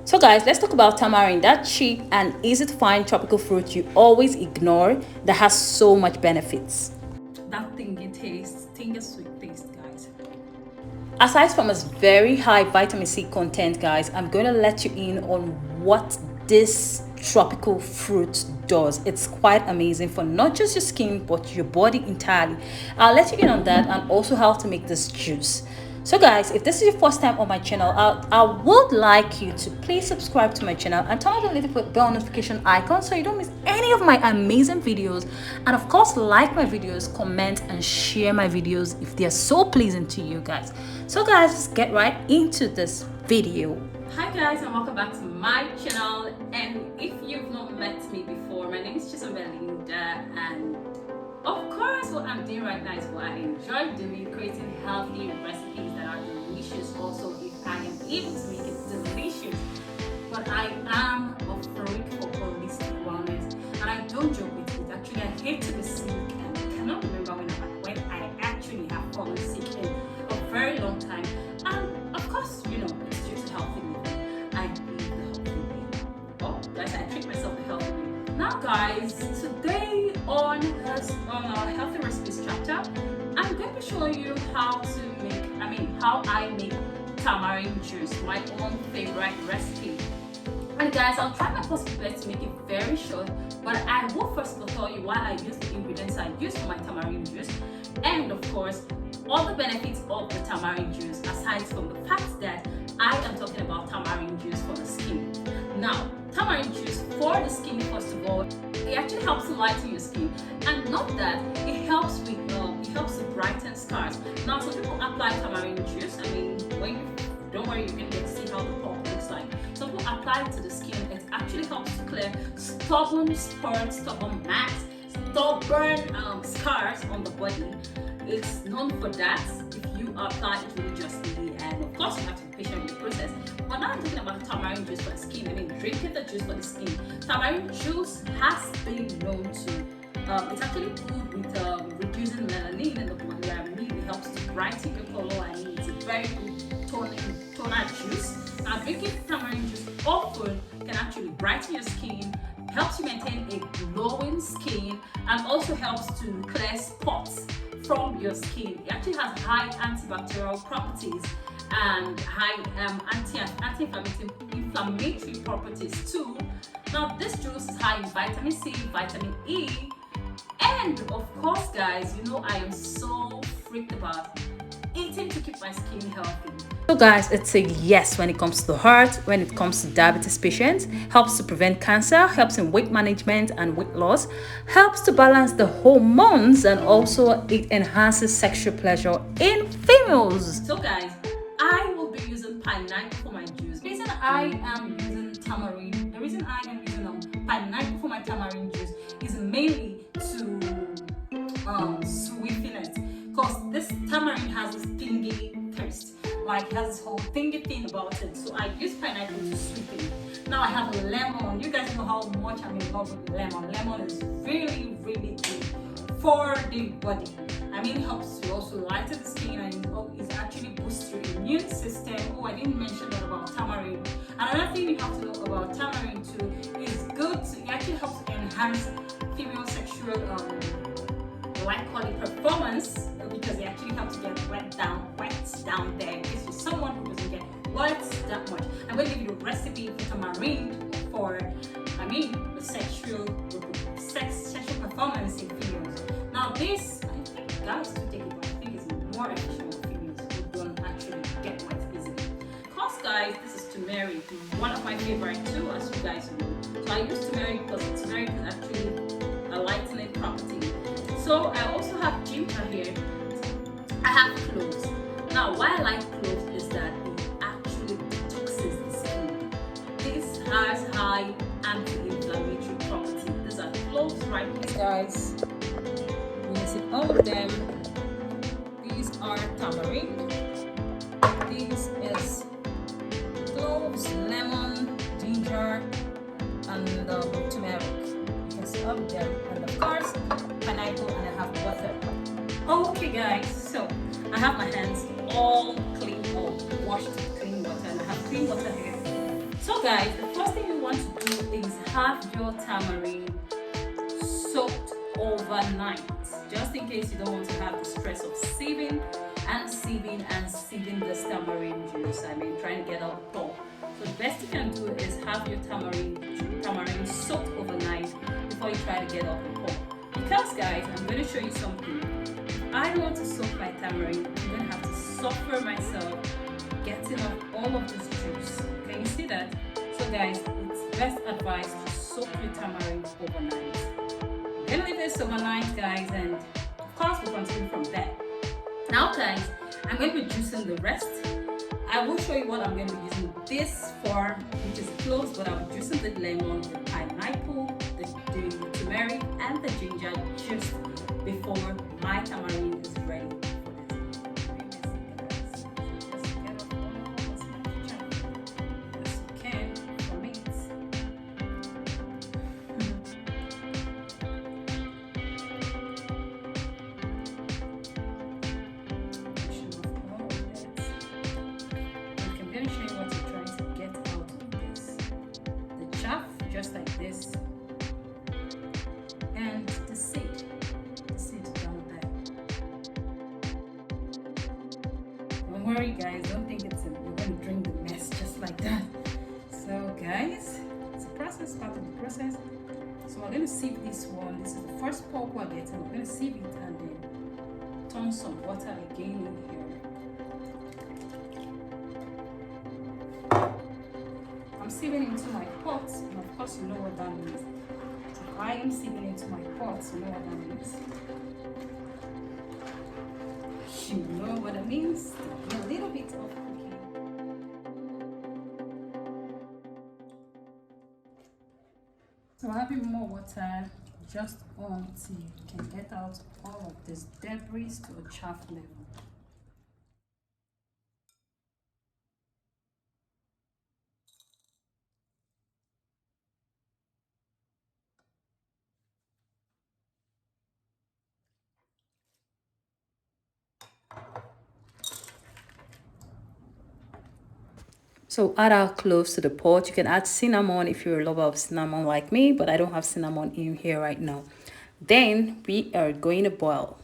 So guys, let's talk about tamarind, that cheap and easy to find tropical fruit you always ignore that has so much benefits. That tingy sweet taste, guys. Aside from its very high vitamin C content, guys, I'm going to let you in on what this tropical fruit does. It's quite amazing for not just your skin but your body entirely. I'll let you in on that and also how to make this juice. So guys, if this is your first time on my channel, I would like you to please subscribe to my channel and turn on the little bell notification icon so you don't miss any of my amazing videos. And of course, like my videos, comment and share my videos if they are so pleasing to you guys. So guys, let's get right into this video. Hi guys, and welcome back to my channel. And if you've not met me before, my name is Belinda, and of course what I'm doing right now is what I enjoy doing, creating healthy recipes that are delicious also if I am able to make it delicious. But I am a freak for holistic wellness, and I don't joke with it. Actually, I hate to be sick, and I cannot remember when I actually have fallen sick in a very long time. And of course, it's due to healthy living. I live the healthy way. Oh, guys, I treat myself the healthy way. Now, guys, today on our healthy recipes chapter, I'm going to show you how I make tamarind juice, my own favorite recipe. And guys, I'll try my possible best to make it very short, but I will first of all tell you why I use the ingredients I use for my tamarind juice, and of course, all the benefits of the tamarind juice, aside from the fact that I am talking about tamarind juice for the skin. Now, tamarind juice for the skin, first of all, it actually helps to lighten your skin, and not that it helps to brighten scars. Now, some people apply tamarind juice. Don't worry, you can get to see how the pulp looks like. Some people apply it to the skin. It actually helps to clear stubborn spots, stubborn marks, stubborn scars on the body. It's known for that if you apply it religiously, and of course you have to be patient with the process. But now I'm talking about tamarind juice for the skin. Drinking the juice for the skin. Tamarind juice has been known to it's actually good with reducing melanin in the body. It helps to brighten your color, and it's a very good toner juice. Now, drinking tamarind juice often can actually brighten your skin, helps you maintain a glowing skin, and also helps to clear spots from your skin. It actually has high antibacterial properties and high anti-inflammatory properties too. Now, this juice is high in vitamin C, vitamin E, and of course, guys, I am so freaked about eating to keep my skin healthy. So guys, it's a yes when it comes to the heart, when it comes to diabetes patients, helps to prevent cancer, helps in weight management and weight loss, helps to balance the hormones, and also it enhances sexual pleasure in females. So guys, I will be using pineapple for my juice. The reason I am using pineapple for my tamarind juice is mainly to sweeten it, because this tamarind has this tingy taste, like it has this whole tingy thing about it. So I use pineapple to sweeten it. Now I have a lemon. You guys know how much I'm in love with lemon. Lemon is really, really good for the body. It helps to also lighten the skin, and it actually boosts your immune system. Oh, I didn't mention that about tamarind. Another thing you have to know about tamarind too is it actually helps to enhance female sexual performance, because they actually help to get wet down there. In case you're someone who doesn't get wet that much, I'm going to give you a recipe for tamarind for the sexual performance in females. Now this, I think guys do take it, but I think it's more efficient for females who don't actually get wet easily. Of course, guys, this is turmeric, one of my favorite too, as you guys know. So I use turmeric because turmeric is actually a lightening property. So I also have ginger here. I have cloves. Now, why I like cloves is that it actually detoxes the skin. This has high anti-inflammatory property. These are cloves right here, guys. You can see all of them. These are tamarind. This is cloves, lemon, ginger, and turmeric. You can see all of them. And of course, pineapple, and I have water. Okay guys, so I have my hands all clean, all washed with clean water, and I have clean water here. So guys, the first thing you want to do is have your tamarind soaked overnight, just in case you don't want to have the stress of sieving this tamarind juice. I mean, trying to get out the pulp. So the best you can do is have your tamarind soaked overnight before you try to get out the pulp. Because guys, I'm going to show you something. If I don't want to soak my tamarind, I'm going to have to suffer myself getting off all of this juice. Can you see that? So guys, it's best advised to soak your tamarind overnight. I'm going to leave this overnight, guys, and of course we'll continue from there. Now guys, I'm going to be juicing the rest. I will show you what I'm going to be using this for, which is cloves, but I'll be juicing the lemon, the pineapple, the turmeric, and the ginger just before my tamarind is ready for this. Just get off all of this as you can from it. I'm going to show you what you're trying to get out of this. The chaff, just like this, and the seed down there. Don't worry guys, don't think you're going to drink the mess just like that. So guys, it's a process, part of the process. So we're going to sieve this one. This is the first pulp we're getting. We're going to sieve it and then turn some water again in here. I'm sieving into my pot, and of course you know what that means. If I am sieving into my pot, you know what that means. You know what it means. A little bit of cooking. So I'm having more water just until you can get out all of this debris to a chaff level. So add our cloves to the pot. You can add cinnamon if you're a lover of cinnamon like me, but I don't have cinnamon in here right now. Then we are going to boil.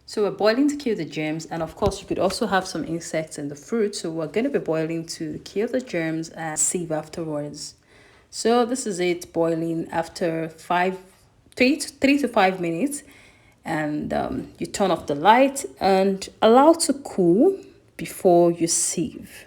So we're boiling to kill the germs, and of course you could also have some insects in the fruit. So we're going to be boiling to kill the germs and sieve afterwards. So this is it, boiling after 3 to 5 minutes, and you turn off the light and allow it to cool before you sieve.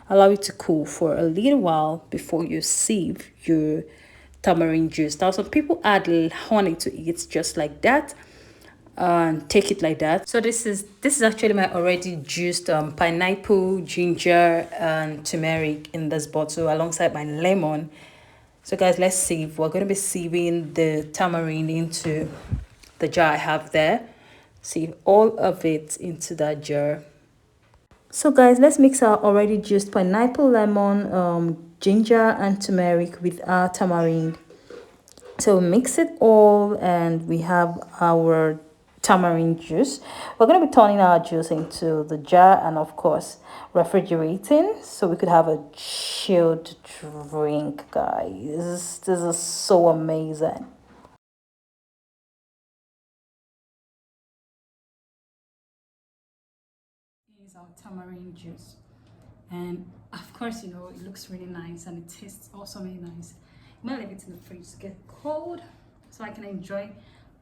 Allow it to cool for a little while before you sieve your tamarind juice. Now some people add honey to it just like that and take it like that. So this is actually my already juiced pineapple, ginger, and turmeric in this bottle alongside my lemon. So guys, let's sieve. We're going to be sieving the tamarind into the jar I have there. Sieve all of it into that jar. So guys, let's mix our already juiced pineapple, lemon, ginger, and turmeric with our tamarind. So mix it all and we have our tamarind juice. We're going to be turning our juice into the jar and of course refrigerating so we could have a chilled drink, guys. This is so amazing. Is our tamarind juice, and of course you know it looks really nice and it tastes also really nice. I'm gonna leave it in the fridge to get cold so I can enjoy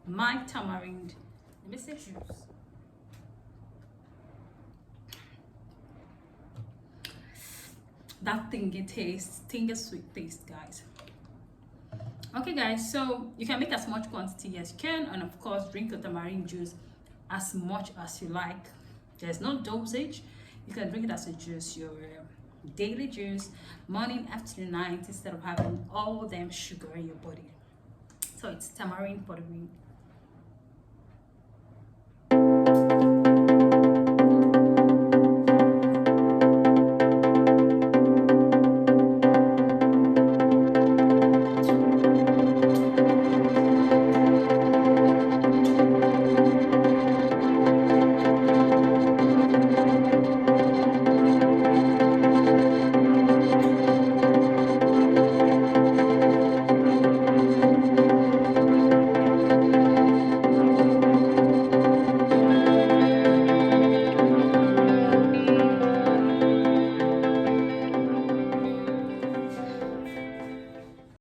my tamarind juice. That tingy sweet taste, guys. Okay guys, so you can make as much quantity as you can, and of course drink your tamarind juice as much as you like. There's no dosage. You can drink it as a juice, your daily juice, morning, afternoon, night, instead of having all them sugar in your body. So it's tamarind for the win.